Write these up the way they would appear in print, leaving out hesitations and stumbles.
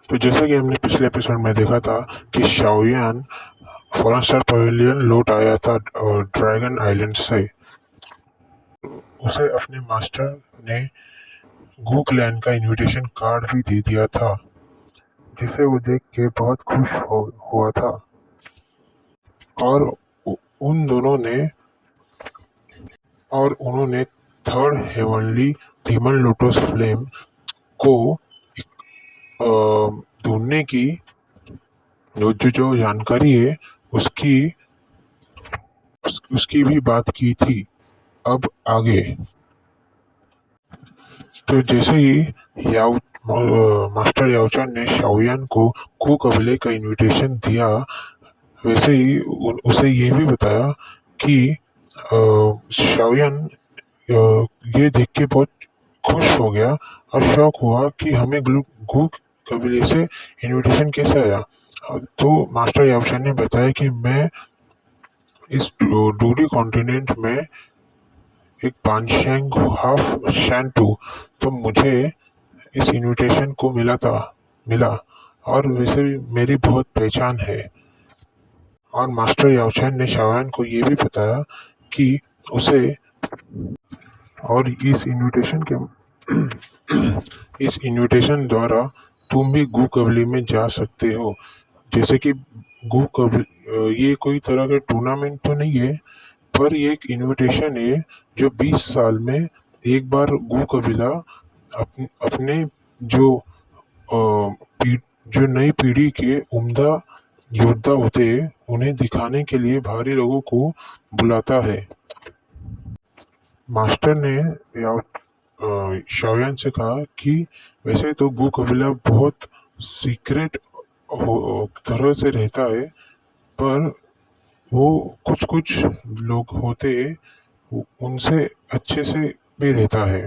तो जैसा कि हमने पिछले एपिसोड में देखा था कि शाओयान फॉरेन स्टार पवेलियन लौट आया था ड्रैगन आइलैंड से। उसे अपने मास्टर ने गू क्लैन का इनविटेशन कार्ड भी दे दिया था, जिसे वो देख के बहुत खुश हुआ था। और उ- उन दोनों ने और उन्होंने third heavenly demon lotus flame को अ, ढूंढने की जो जानकारी है उसकी उसकी भी बात की थी। अब आगे तो जैसे ही मास्टर याओचान ने शाओयान को कू कबीले का इनविटेशन दिया, वैसे ही उसे ये भी बताया कि शाओयान ये देख के बहुत खुश हो गया और शौक हुआ कि हमें गू कबीले से इनविटेशन कैसे आया। तो मास्टर याओचान ने बताया कि मैं इस डूडी कॉन्टिनेंट में एक पानशैंग हाफ शैंटू, तो मुझे इस इनविटेशन को मिला और वैसे भी मेरी बहुत पहचान है। और मास्टर याओचैन ने शाओयान को ये भी बताया कि उसे और इस इनविटेशन द्वारा तुम भी गू कबली में जा सकते हो। जैसे कि ये कोई तरह का टूर्नामेंट तो नहीं है, पर ये एक इनविटेशन है जो 20 साल में एक बार गू कबीला अपने जो जो नई पीढ़ी के उम्दा योद्धा होते हैं उन्हें दिखाने के लिए बाहरी लोगों को बुलाता है। मास्टर ने शाओयान से कहा कि वैसे तो गू कबीला बहुत सीक्रेट तरह से रहता है, पर वो कुछ कुछ लोग होते हैं उनसे अच्छे से भी रहता है।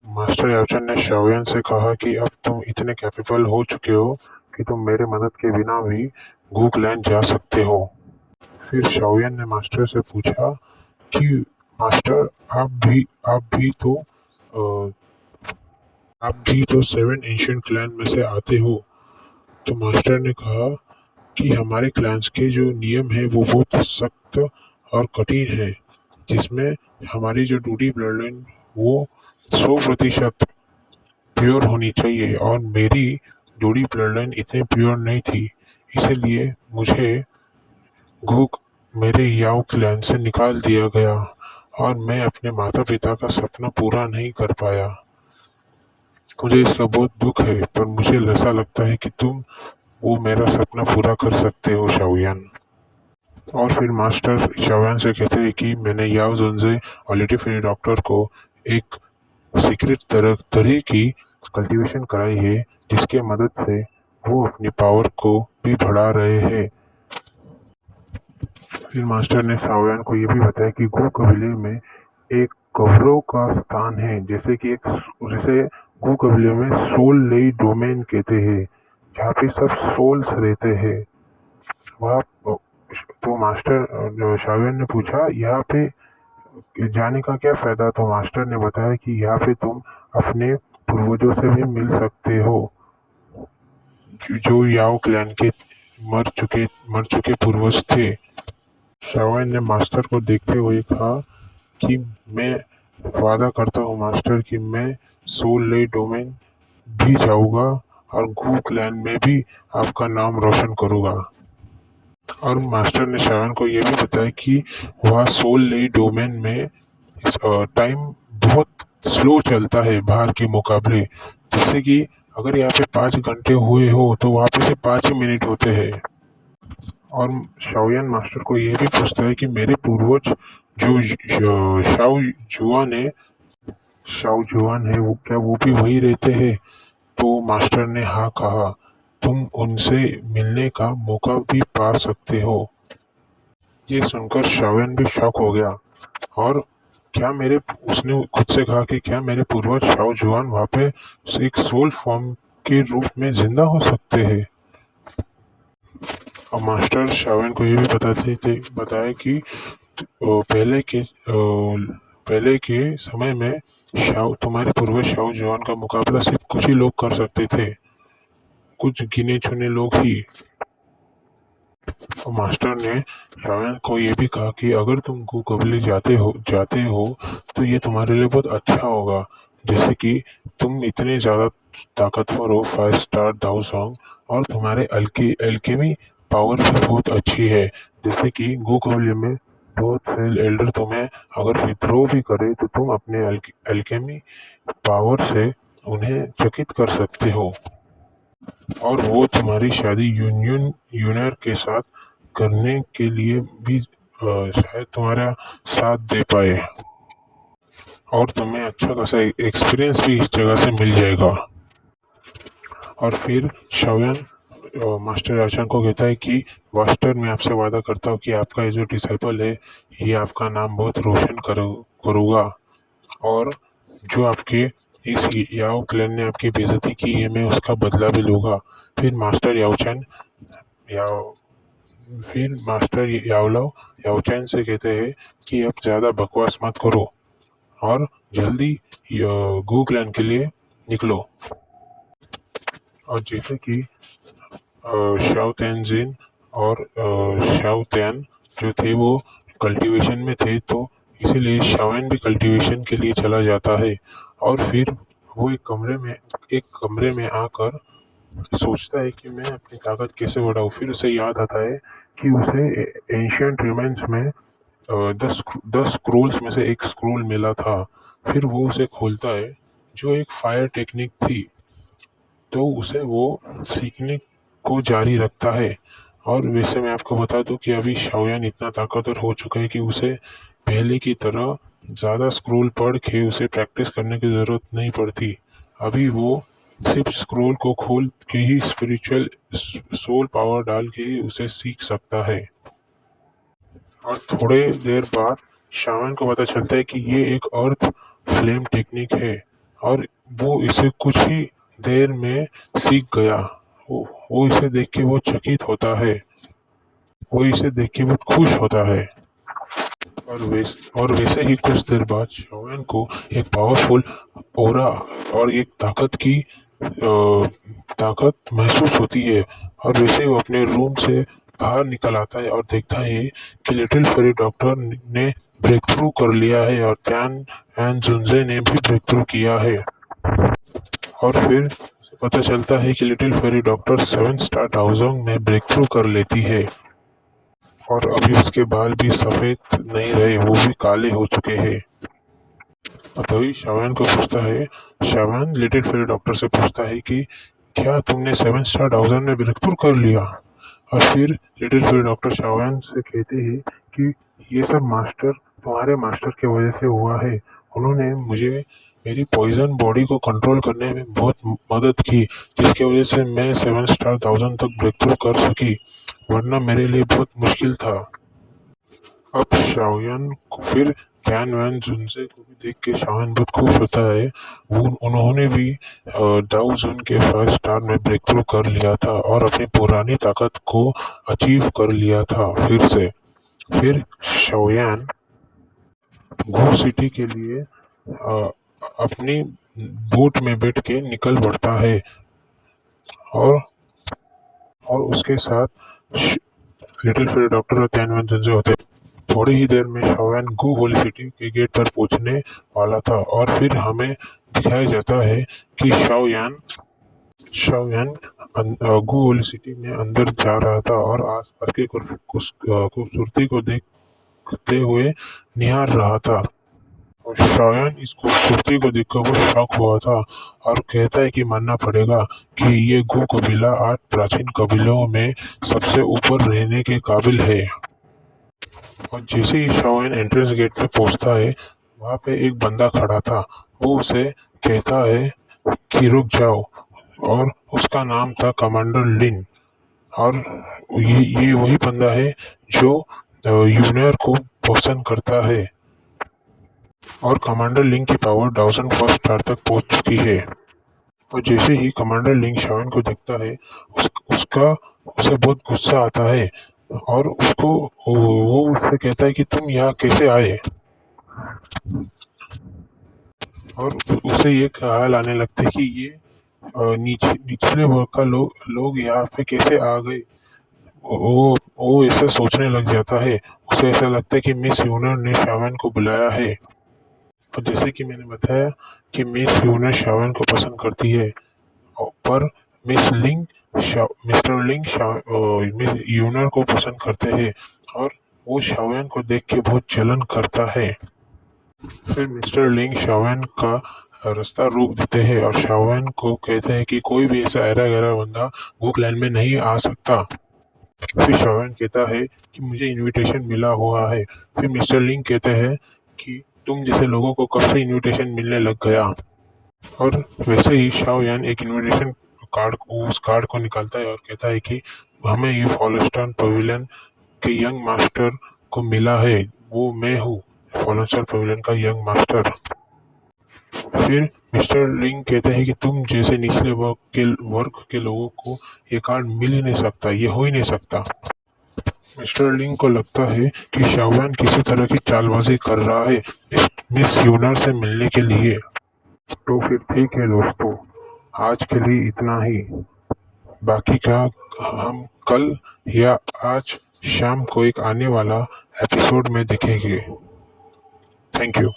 मास्टर याओचन ने शाओयान से कहा कि अब तुम इतने कैपेबल हो चुके हो कि तुम मेरे मदद के बिना भी गू क्लैन जा सकते हो। फिर शाओयान ने मास्टर से पूछा कि मास्टर अ, आप भी तो सेवन एंशिएंट क्लैन में से आते हो। तो मास्टर ने कहा कि हमारे क्लैंस के जो नियम है वो बहुत सख्त और कठिन है, जिसमें हमारी जो डूडी ब्लड लाइन वो 100% प्योर होनी चाहिए और मेरी डूडी ब्लड लाइन इतनी प्योर नहीं थी। इसीलिए मुझे गूक मेरे याओ क्लैन से निकाल दिया गया और मैं अपने माता पिता का सपना पूरा नहीं कर पाया। मुझे इसका बहुत दुख है, पर मुझे ऐसा लगता है कि तुम वो मेरा सपना पूरा कर सकते हो शाओयान। और फिर मास्टर शाओयान से कहते हैं कि मैंने याओ जुनजे और लिटिल फेरी डॉक्टर को एक सीक्रेट तरह की कल्टीवेशन कराई है, जिसके मदद से वो अपनी पावर को भी बढ़ा रहे हैं। फिर मास्टर ने शाओयान को ये भी बताया कि गो कबीले में एक कौरव का स्थान है, जैसे गो कबीले में सोल लेई डोमेन कहते हैं, जहाँ पे सब सोल्स रहते हैं। वहाँ तो मास्टर शाओयान ने पूछा यहाँ पे जाने का क्या फायदा, तो मास्टर ने बताया कि यहाँ पे तुम अपने पूर्वजों से भी मिल सकते हो, जो याओ क्लैन के मर चुके पूर्वज थे। शाओयान ने मास्टर को देखते हुए कहा कि मैं वादा करता हूँ मास्टर कि मैं सोल ले डोमेन भी जाऊंगा और गू क्लैन में भी आपका नाम रोशन करूंगा। और मास्टर ने शाओयान को ये भी बताया कि वहाँ सोल ले डोमेन में टाइम बहुत स्लो चलता है बाहर के मुकाबले, जिससे कि अगर यहाँ पे 5 घंटे हुए हो तो वहाँ पे से 5 ही मिनट होते हैं। और शाओयान मास्टर को ये भी पूछता है कि मेरे पूर्वज जो शाओ जुआन है वो क्या वो भी वही रहते हैं। तो मास्टर ने हाँ कहा, तुम उनसे मिलने का मौका भी पा सकते हो। ये सुनकर शाओयान भी शॉक हो गया और क्या मेरे उसने खुद से कहा कि क्या मेरे पूर्वज शाओ जुआन वहाँ पे एक सोल फॉर्म के रूप में जिंदा हो सकते हैं। और मास्टर शाओयान को ये भी बताया कि पहले के समय में शाओ तुम्हारे पूर्वज शाओ जुआन का मुकाबला सिर्फ कुछ ही लोग कर सकते थे। कुछ गिने चुने लोग ही। और मास्टर ने शाओयान को ये भी कहा कि अगर तुम गो कबीले जाते हो तो ये तुम्हारे लिए बहुत अच्छा होगा। जैसे कि तुम इतने ज़्यादा ताकतवर हो, 5 स्टार दाऊ सॉन्ग, और तुम्हारे एल्केमी पावर भी बहुत अच्छी है। जैसे कि गो कबीले में बहुत से एल्डर तुम्हें अगर विद्रोह भी करे तो तुम अपने एल्केमी पावर से उन्हें चकित कर सकते हो, और वो तुम्हारी शादी यूनियर के साथ करने के लिए भी शायद तुम्हारा साथ दे पाए, और तुम्हें अच्छा खासा एक्सपीरियंस भी इस जगह से मिल जाएगा। और फिर शाओयान मास्टर याओचन को कहता है कि मास्टर, मैं आपसे वादा करता हूँ कि आपका ये जो डिसाइपल है ये आपका नाम बहुत रोशन करूँगा, और जो आपके इस याओ क्लैन ने आपकी बेइज्जती की है मैं उसका बदला भी लूँगा। फिर मास्टर याओचन याओ फिर मास्टर याओचैन से कहते हैं कि अब ज़्यादा बकवास मत करो और जल्दी गू क्लैन के लिए निकलो। और जैसे कि शाओ तैनजिन और शाओ तैन जो थे वो कल्टीवेशन में थे, तो इसीलिए शाओएन भी कल्टीवेशन के लिए चला जाता है। और फिर वो एक कमरे में आकर सोचता है कि मैं अपनी ताकत कैसे बढ़ाऊँ। फिर उसे याद आता है कि उसे एंशियंट रिमेन्स में 10 स्क्रोल्स में से एक स्क्रोल मिला था। फिर वो उसे खोलता है जो एक फायर टेक्निक थी, तो उसे वो सीखने को जारी रखता है। और वैसे मैं आपको बता दूं कि अभी शाओयान इतना ताकतवर हो चुका है कि उसे पहले की तरह ज़्यादा स्क्रोल पढ़ के उसे प्रैक्टिस करने की ज़रूरत नहीं पड़ती। अभी वो सिर्फ स्क्रोल को खोल के ही स्पिरिचुअल सोल पावर डाल के उसे सीख सकता है। और थोड़े देर बाद शाओयान को पता चलता है कि ये एक अर्थ फ्लेम टेक्निक है, और वो इसे कुछ ही देर में सीख गया। वो इसे देख के वो चकित होता है, वो इसे देख के बहुत खुश होता है। और वैसे ही कुछ देर बाद शाओयान को एक पावरफुल ओरा और एक ताकत महसूस होती है। और वैसे ही वो अपने रूम से बाहर निकल आता है और देखता है कि लिटिल फेरी डॉक्टर ने ब्रेक थ्रू कर लिया है, और त्यान एंड जुनजे ने भी ब्रेक थ्रू किया है। और फिर उसे पता चलता है कि लिटिल फेरी डॉक्टर 7 स्टार डाउजोंग में ब्रेक थ्रू कर लेती है, और अभी उसके बाल भी सफेद नहीं रहे, वो भी काले हो चुके हैं। और तभी शाओयान लिटिल फेरी डॉक्टर से पूछता है कि क्या तुमने 7 स्टार डाउजन में ब्रेक थ्रू कर लिया। और फिर लिटिल फेरी डॉक्टर शाओयान से कहते हैं कि ये सब तुम्हारे मास्टर की वजह से हुआ है। उन्होंने मुझे मेरी पॉइजन बॉडी को कंट्रोल करने में बहुत मदद की, जिसकी वजह से मैं 7 स्टार 1000 तक ब्रेक थ्रू कर सकी, वरना मेरे लिए बहुत मुश्किल था। अब शाओयान को फिर त्यान वैन जुनसे को भी देख के शाओयान बहुत खुश होता है। उन्होंने भी दाऊ जुन के 5 स्टार में ब्रेक थ्रू कर लिया था और अपनी पुरानी ताकत को अचीव कर लिया था फिर से। फिर शाओयान गो सिटी के लिए अ, अपनी बोट में बैठ के निकल पड़ता है, और उसके साथ लिटिल फेरी डॉक्टर और त्यान वैन जुनसे होते हैं। थोड़ी ही देर में शाओयान गू होली सिटी के गेट पर पहुंचने वाला था, और फिर हमें दिखाया जाता है कि शाओयान गू होली सिटी में अंदर जा रहा था और आसपास की खूबसूरती को देखते हुए निहार रहा था। और शाओयान इस खूबसूरती को देखकर वो शॉक हुआ था, और कहता है कि मानना पड़ेगा कि ये गू कबीला 8 प्राचीन कबीलों में सबसे ऊपर रहने के काबिल है। और जैसे ही शाओन एंट्रेंस गेट पे पहुंचता है, वहां पे एक बंदा खड़ा था। वो उसे कहता है कि रुक जाओ, और उसका नाम था कमांडर लिन। और ये वही बंदा है जो यूनियर को पसंद करता है, और कमांडर लिंग की पावर 1001 स्टार तक पहुंच चुकी है। और जैसे ही कमांडर लिंग शाओन को देखता है, उसका उसे बहुत गुस्सा आता है, और वो उससे कहता है कि तुम यहाँ कैसे आए। और उसे ये ख्याल आने लगता है कि ये निचले वर्ग का लोग यहाँ पे कैसे आ गए। वो ऐसा सोचने लग जाता है। उसे ऐसा लगता है कि मिस यूनर ने शावन को बुलाया है। और जैसे कि मैंने बताया कि मिस यूनर शावन को पसंद करती है, पर मिस्टर लिंग मिस यूनर को पसंद करते हैं और वो शावन को देख के बहुत जलन करता है। फिर मिस्टर लिंग शावन का रास्ता रोक देते हैं और शावन को कहते हैं कि कोई भी ऐसा ऐरा गैरा बंदा वो क्लैन में नहीं आ सकता। फिर शावन कहता है कि मुझे इनविटेशन मिला हुआ है। फिर मिस्टर लिंग कहते हैं कि तुम जैसे लोगों को कब से इनविटेशन मिलने लग गया। और वैसे ही शाओ यान एक इनविटेशन उस कार्ड को निकालता है और कहता है कि हमें ये फॉलस्टर्न पवेलियन के यंग मास्टर को मिला है। वो मैं हूँ, फॉलस्टर्न पवेलियन का यंग मास्टर। फिर मिस्टर लिंग कहते हैं कि तुम जैसे निचले वर्ग के लोगों को ये कार्ड मिल ही नहीं सकता, ये हो ही नहीं सकता। मिस्टर लिंग को लगता है कि शाओयान किसी तरह की चालबाजी कर रहा है इस मिस यूनर से मिलने के लिए। तो फिर ठीक है दोस्तों, आज के लिए इतना ही। बाकी का हम कल या आज शाम को एक आने वाला एपिसोड में देखेंगे। Thank you.